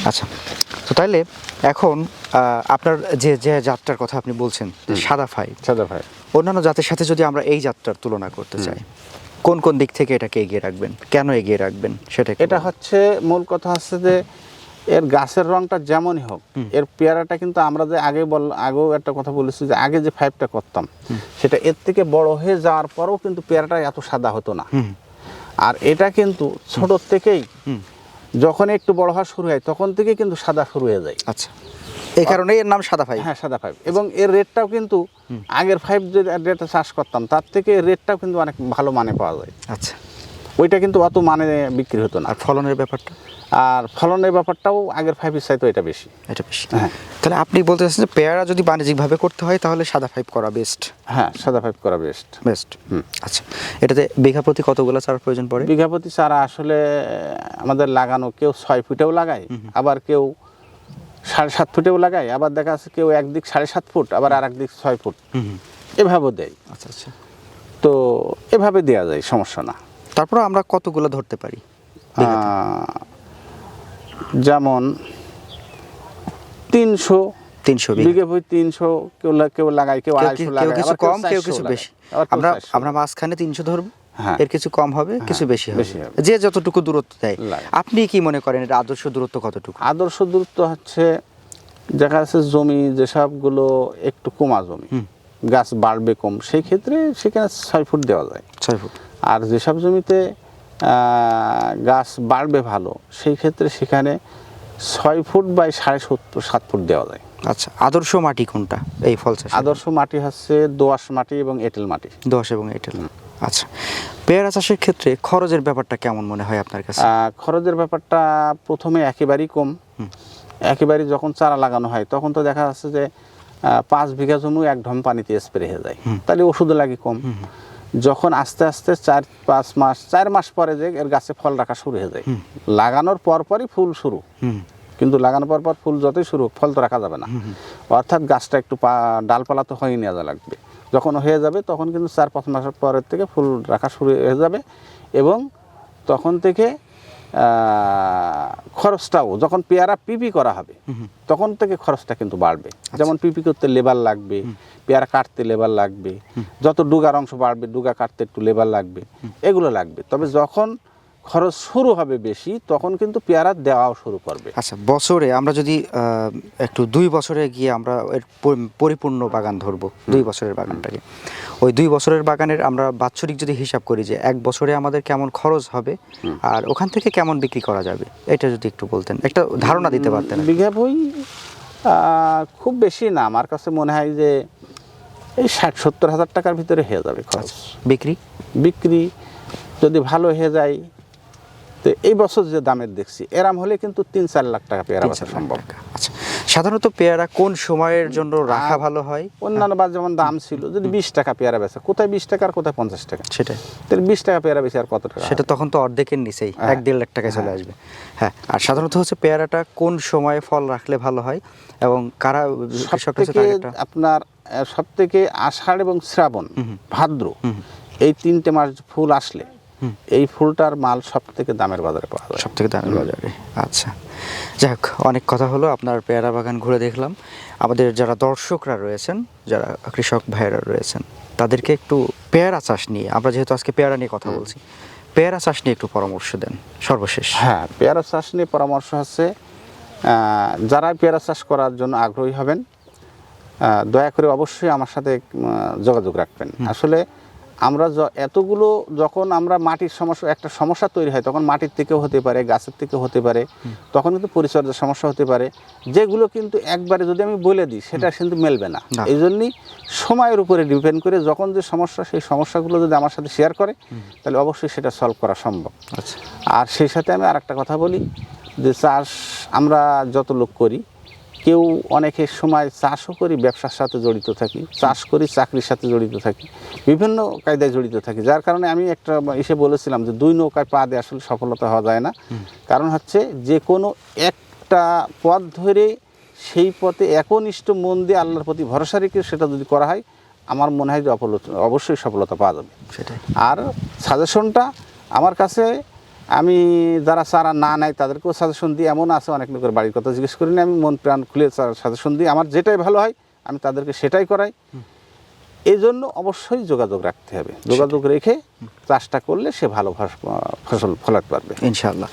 আচ্ছা, তো তাইলে এখন আপনার যে যে জাতটার কথা আপনি বলছেন সাদা ফাইভ অন্যান্য জাতের সাথে যদি আমরা এই জাতটার তুলনা করতে চাই, কোন কোন দিক থেকে এটাকে এগিয়ে রাখবেন, কেন এগিয়ে রাখবেন সেটা এটা হচ্ছে মূল কথা হচ্ছে যে এর গাছের রংটা যেমনই হোক, এর পেয়ারাটা কিন্তু আমরা যে আগেও একটা কথা বলেছি যে আগে যে ফাইভটা করতাম সেটা এর থেকে বড় হয়ে যাওয়ার পরেও কিন্তু পেয়ারাটা এত সাদা হতো না। আর এটা কিন্তু ছোট থেকেই যখন একটু বড় হওয়া শুরু হয় তখন থেকে কিন্তু সাদা শুরু হয়ে যায়। আচ্ছা, এই কারণে এর নাম সাদা ফাইভ। হ্যাঁ, সাদা ফাইভ। এবং এর রেটটাও কিন্তু আগের ফাইভ যে রেটে চাষ করতাম তার থেকে রেটটাও কিন্তু অনেক ভালো মানে পাওয়া যায়। আচ্ছা, ওইটা কিন্তু অত মানে বিক্রি হতো না। আর ফলনের ব্যাপারটা? আর ফলনের ব্যাপারটাও আগের ফাইভের চাইতে এটা বেশি। হ্যাঁ, তাহলে আপনি বলতে চাচ্ছেন যে পেয়ারা যদি বাণিজ্যিকভাবে করতে হয় তাহলে সাদা ফাইভ করা বেস্ট? হ্যাঁ, সাদা ফাইভ করা বেস্ট। আচ্ছা, এটাতে বিঘা প্রতি কতগুলো চারার প্রয়োজন পড়ে? বিঘা প্রতি চারা আসলে আমাদের লাগানো কেউ 6 ফুটেও লাগায়, আবার কেউ 7.5 ফুটেও লাগায়, আবার দেখা যাচ্ছে কেউ একদিক 7.5 ফুট আবার আর একদিক 6 ফুট এভাবেও দেয়। আচ্ছা আচ্ছা, তো এভাবে দেওয়া যায়, সমস্যা না। তারপর আমরা কতগুলো ধরতে পারি? যেমন 300 বিঘা প্রতি 300 কেউ লাগায়, কেউ 250 লাগায়, কেউ কিছু কম কেউ কিছু বেশি। আমরা মাঝখানে 300 ধরবো, এর কিছু কম হবে কিছু বেশি হবে, যে যতটুকু দূরত্ব দেয়। আপনি কি মনে করেন এটা আদর্শ দূরত্ব কতটুকু? আদর্শ দূরত্ব হচ্ছে দেখা যাচ্ছে জমি যেসবগুলো একটু কমা জমি, গাছ বাড়বে কম, সেই ক্ষেত্রে সেখানে 6 ফুট দেওয়া যায়। 6 ফুট। আর যেসব জমিতে গাছ বাড়বে ভালো সেই ক্ষেত্রে সেখানে 6 ফুট বাই 7.5 ফুট দেওয়া যায়। আচ্ছা, আদর্শ মাটি কোনটা এই ফল চাষে? আদর্শ মাটি হচ্ছে দোআঁশ মাটি এবং এঁটেল মাটি। দোআঁশ এবং এঁটেল। আচ্ছা, পেয়ারা চাষের ক্ষেত্রে খরচের ব্যাপারটা কেমন মনে হয় আপনার কাছে? খরচের ব্যাপারটা প্রথমে একেবারেই কম। একেবারেই যখন চারা লাগানো হয় তখন তো দেখা যাচ্ছে যে 5 বিঘা জমি এক ঢম পানিতে স্প্রে হয়ে যায়, তাহলে ওষুধ লাগে কম। যখন আস্তে আস্তে 4 মাস পরে যে এর গাছে ফল রাখা শুরু হয়ে যায়, লাগানোর পরপরই ফুল শুরু, কিন্তু লাগানোর পর ফুল যতই শুরু ফল তো রাখা যাবে না, অর্থাৎ গাছটা একটু ডালপালা তো হয়ে নেওয়া লাগবে। যখন হয়ে যাবে তখন কিন্তু 4-5 মাসের পরের থেকে ফুল রাখা শুরু হয়ে যাবে, এবং তখন থেকে খরচটাও যখন পেয়ারা পিপি করা হবে তখন থেকে খরচটা কিন্তু বাড়বে। যেমন পিপি করতে লেবার লাগবে, পেয়ারা কাটতে লেবার লাগবে, যত ডুগার অংশ বাড়বে ডুগা কাটতে একটু লেবার লাগবে, এগুলো লাগবে। তবে যখন খরচ শুরু হবে বেশি তখন কিন্তু পেয়ারা দেওয়াও শুরু করবে। আচ্ছা, বছরে আমরা যদি একটু 2 বছরে গিয়ে আমরা এর পরিপূর্ণ বাগান ধরবো, 2 বছরের বাগানটাকে, ওই 2 বছরের বাগানের আমরা বাৎসরিক যদি হিসাব করি যে 1 বছরে আমাদের কেমন খরচ হবে আর ওখান থেকে কেমন বিক্রি করা যাবে, এটা যদি একটু বলতেন, একটা ধারণা দিতে পারতেন। বিঘা বই খুব বেশি না, আমার কাছে মনে হয় যে এই 60-70 হাজার টাকার ভিতরে হয়ে যাবে খরচ। বিক্রি যদি ভালো হয়ে যায় তো এই বছর যে দামের দেখছি এরাম হলে কিন্তু 3-4 লাখ টাকা পেয়ারা বেচা সম্ভব। আচ্ছা, সাধারণত পেয়ারা কোন সময়ের জন্য রাখা ভালো হয়? অন্যান্য বার যেমন দাম ছিল, যদি 20 টাকা পেয়ারা বেচা, কোথায় 20 টাকা আর কোথায় 50 টাকা, সেটাই, তাহলে 20 টাকা পেয়ারা বেচে আর কত টাকা? সেটা তখন তো অর্ধেকের নিচেই 1-1.5 লাখ টাকায় চলে আসবে। হ্যাঁ, আর সাধারণত হচ্ছে পেয়ারাটা কোন সময়ে ফল রাখলে ভালো হয় এবং কারা আপনার সবথেকে আষাঢ় এবং শ্রাবণ ভাদ্র এই 3টে মাস ফুল আসলে এই ফুলটার মাল সব থেকে দামের বাজারে পাওয়া যায়, সব থেকে দামের বাজারে। আচ্ছা, যাই হোক, অনেক কথা হলো, আপনার পেয়ারা বাগান ঘুরে দেখলাম। আমাদের যারা দর্শকরা রয়েছেন, যারা কৃষক ভাইয়েরা রয়েছেন, তাদেরকে একটু পেয়ারা চাষ নিয়ে, আমরা যেহেতু আজকে পেয়ারা নিয়ে কথা বলছি, পেয়ারা চাষ নিয়ে একটু পরামর্শ দেন সর্বশেষ। হ্যাঁ, পেয়ারা চাষ নিয়ে পরামর্শ হচ্ছে যারা পেয়ারা চাষ করার জন্য আগ্রহী হবেন দয়া করে অবশ্যই আমার সাথে যোগাযোগ রাখবেন। আসলে আমরা এতগুলো যখন আমরা মাটির একটা সমস্যা তৈরি হয় তখন মাটির থেকেও হতে পারে, গাছের থেকেও হতে পারে, তখন কিন্তু পরিচর্যার সমস্যা হতে পারে, যেগুলো কিন্তু একবারে যদি আমি বলে দিই সেটা কিন্তু মেলবে না। এই জন্যই সময়ের উপরে ডিপেন্ড করে যখন যে সমস্যা, সেই সমস্যাগুলো যদি আমার সাথে শেয়ার করে তাহলে অবশ্যই সেটা সলভ করা সম্ভব। আচ্ছা, আর সেই সাথে আমি আর একটা কথা বলি যে চাষ আমরা যত লোক করি, কেউ অনেকের সময় চাষও করি, ব্যবসার সাথে জড়িত থাকি, চাষ করি, চাকরির সাথে জড়িত থাকি, বিভিন্ন কায়দায় জড়িত থাকি, যার কারণে আমি একটা এসে বলেছিলাম যে 2 নৌকায় পা দিয়ে আসলে সফলতা হওয়া যায় না। কারণ হচ্ছে যে কোনো একটা পথ ধরে সেই পথে একনিষ্ঠ মন দিয়ে আল্লাহর প্রতি ভরসা রেখে সেটা যদি করা হয় আমার মনে হয় যে অবশ্যই সফলতা পাওয়া যাবে। সেটাই। আর সাজেশনটা আমার কাছে আমি যারা চারা না নেয় তাদেরকেও সাজেশন দিই, এমন আছে অনেক লোকের বাড়ির কথা জিজ্ঞেস করি না, আমি মন প্রাণ খুলে সাজেশন দিই, আমার যেটাই ভালো হয় আমি তাদেরকে সেটাই করাই। এই জন্য অবশ্যই যোগাযোগ রাখতে হবে, যোগাযোগ রেখে চাষটা করলে সে ভালো ফসল ফলাতে পারবে ইনশাআল্লাহ।